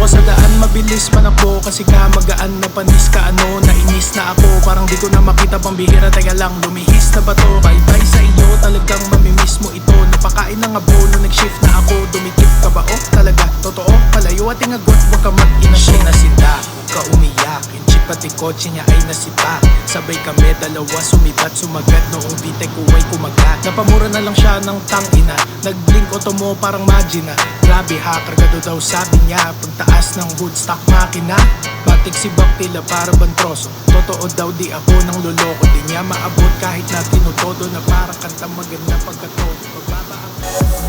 ko sa daan, mabilis manakbo kasi nga magaan na panis ka ano. Nainis na ako, parang di ko na makita pang bihira. Teka lang, lumihis na ba to? Bye-bye sa iyo, talagang mamimiss mo ito. Napakain ng abono, nag-shift na ako. Dumikit ka ba? Oh, talaga, totoo. Malayo at tingagot, wag ka mag-ina. Siya nasinda, huwag ka umiyak. Yung chip pati kotse niya ay nasipa. Sabay kami dalawa, sumibat, sumagat. Noong bitek ko ay kumagat. Napamura na lang siya ng tangina. Nag-blink auto mo parang magina. Grabe, hacker ka daw sabi niya. Pagtaas ng hood stock makina. Batik si Baktila para bantroso. Totoo daw di ako nang loloko. Di niya maabot kahit na tinutodo. Na parang kanta maganda pagkatodo. Pagbaba ako.